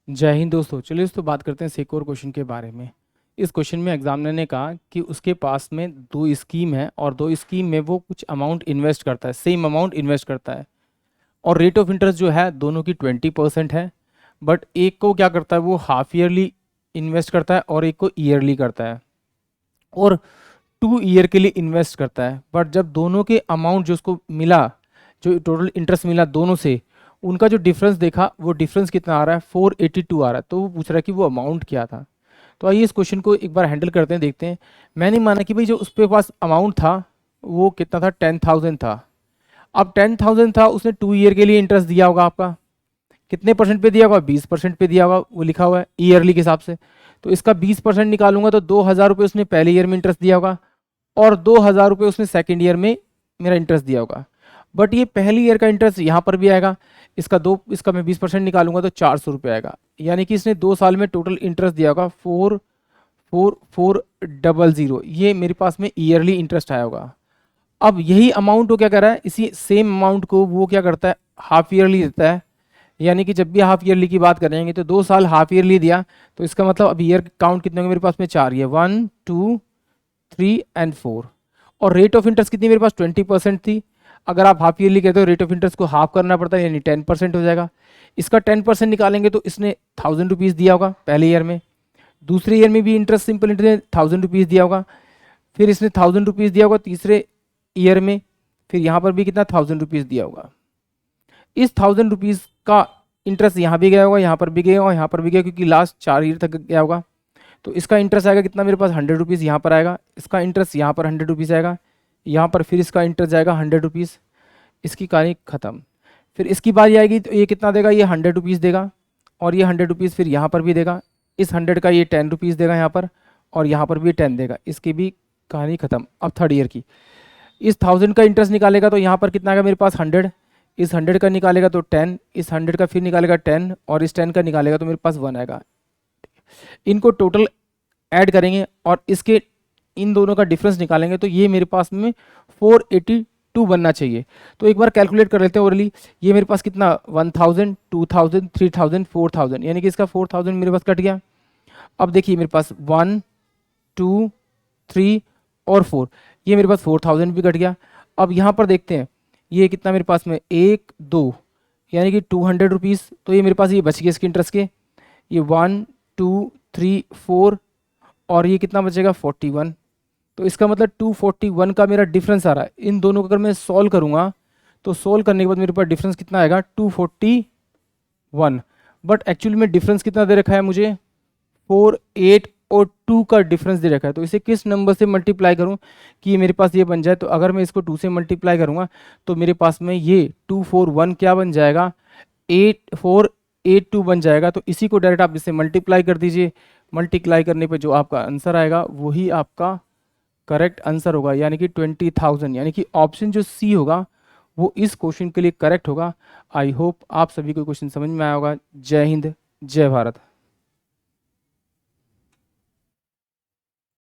जय हिंद दोस्तों। चलिए दोस्तों बात करते हैं एक और क्वेश्चन के बारे में। इस क्वेश्चन में एग्जामिनर ने कहा कि उसके पास में दो स्कीम है और दो स्कीम में वो कुछ अमाउंट इन्वेस्ट करता है, सेम अमाउंट इन्वेस्ट करता है, और रेट ऑफ इंटरेस्ट जो है दोनों की 20% है। बट एक को क्या करता है, वो हाफ ईयरली इन्वेस्ट करता है और एक को ईयरली करता है, और 2 ईयर के लिए इन्वेस्ट करता है। बट जब दोनों के अमाउंट जो उसको मिला, जो टोटल इंटरेस्ट मिला दोनों से, उनका जो डिफरेंस देखा, वो डिफरेंस कितना आ रहा है, 482 आ रहा है। तो वो पूछ रहा है कि वो अमाउंट क्या था। तो आइए इस क्वेश्चन को एक बार हैंडल करते हैं, देखते हैं। मैंने माना कि भाई जो उसके पास अमाउंट था वो कितना था, 10,000 था। अब 10,000 था, उसने 2 ईयर के लिए इंटरेस्ट दिया होगा आपका, कितने परसेंट पे दिया होगा, 20% पे दिया होगा, वो लिखा हुआ है ईयरली के हिसाब से। तो इसका 20% निकालूंगा तो 2,000 रुपये उसने पहले ईयर में इंटरेस्ट दिया होगा और 2,000 रुपये उसने सेकेंड ईयर में मेरा इंटरेस्ट दिया होगा। बट ये पहली ईयर का इंटरेस्ट यहाँ पर भी आएगा, इसका मैं 20% निकालूंगा तो 400 रुपये आएगा। यानी कि इसने 2 साल में टोटल इंटरेस्ट दिया होगा 4,4,400। ये मेरे पास में ईयरली इंटरेस्ट आया होगा। अब यही अमाउंट वो क्या कर रहा है, इसी सेम अमाउंट को वो क्या करता है, हाफ ईयरली देता है। यानी कि जब भी हाफ ईयरली की बात करेंगे तो 2 साल हाफ ईयरली दिया, तो इसका मतलब अब ईयर काउंट कितने होंगे मेरे पास में, 4। ये 1 2 3 एंड 4। और रेट ऑफ इंटरेस्ट कितनी मेरे पास, 20% थी। अगर आप हाफ ईयरली कहते हो, रेट ऑफ इंटरेस्ट को हाफ करना पड़ता है, यानी 10% हो जाएगा। इसका 10% निकालेंगे तो इसने 1,000 रुपीज़ दिया होगा पहले ईयर में, दूसरे ईयर में भी इंटरेस्ट सिंपल इंटरेस्ट 1,000 रुपीज़ दिया होगा, फिर इसने 1,000 रुपीज़ दिया होगा तीसरे ईयर में, फिर यहाँ पर भी कितना, 1,000 रुपीज़ दिया होगा। इस 1,000 रुपीज़ का इंटरेस्ट यहाँ भी गया होगा, यहाँ पर भी गया और यहाँ पर भी गया, क्योंकि लास्ट 4 ईयर तक गया होगा। तो इसका इंटरेस्ट आएगा कितना मेरे पास, 100 रुपीज़ यहाँ पर आएगा, इसका इंटरेस्ट यहाँ पर 100 रुपीज़ आएगा, यहाँ पर फिर इसका इंटरेस्ट जाएगा 100 रुपीज़। इसकी कहानी ख़त्म। फिर इसकी बारी आएगी तो ये कितना देगा, ये 100 रुपीज़ देगा, और ये 100 रुपीज़ फिर यहाँ पर भी देगा। इस 100 का ये 10 रुपीज़ देगा यहाँ पर, और यहाँ पर भी 10 देगा। इसकी भी कहानी ख़त्म। अब थर्ड ईयर की, इस 1,000 का इंटरेस्ट निकालेगा तो यहाँ पर कितना आएगा मेरे पास, 100। इस 100 का निकालेगा तो 10, इस 100 का फिर निकालेगा 10, और इस 10 का निकालेगा तो मेरे पास 1 आएगा। इनको टोटल ऐड करेंगे और इसके इन दोनों का डिफरेंस निकालेंगे तो ये मेरे पास में 482 बनना चाहिए। तो एक बार कैलकुलेट कर लेते हैं ओरली। ये मेरे पास कितना, 1,000, 2,000, 3,000, 4,000, यानी कि इसका 4,000 मेरे पास कट गया। अब देखिए मेरे पास 1 2 3 और 4, ये मेरे पास 4,000 भी कट गया। अब यहाँ पर देखते हैं ये कितना मेरे पास में, 1 2, यानी कि 200 रुपीज़। तो ये मेरे पास ये बच गया इसके इंटरेस्ट के, ये 1 2 3 4, और ये कितना बचेगा, 41। तो इसका मतलब 241 का मेरा डिफरेंस आ रहा है। इन दोनों को अगर मैं सॉल्व करूँगा तो सॉल्व करने के बाद मेरे पास डिफरेंस कितना आएगा, 241। बट एक्चुअली में डिफरेंस कितना दे रखा है मुझे, 4 8 और 2 का डिफरेंस दे रखा है। तो इसे किस नंबर से मल्टीप्लाई करूं कि ये मेरे पास ये बन जाए। तो अगर मैं इसको 2 से मल्टीप्लाई करूंगा तो मेरे पास में ये 241 क्या बन जाएगा, 8482 बन जाएगा। तो इसी को डायरेक्ट आप इससे मल्टीप्लाई कर दीजिए। मल्टीप्लाई करने पे जो आपका आंसर आएगा वही आपका करेक्ट आंसर होगा, यानी कि 20,000। यानी कि ऑप्शन जो सी होगा वो इस क्वेश्चन के लिए करेक्ट होगा। आई होप आप सभी को क्वेश्चन समझ में आया होगा। जय हिंद, जय भारत।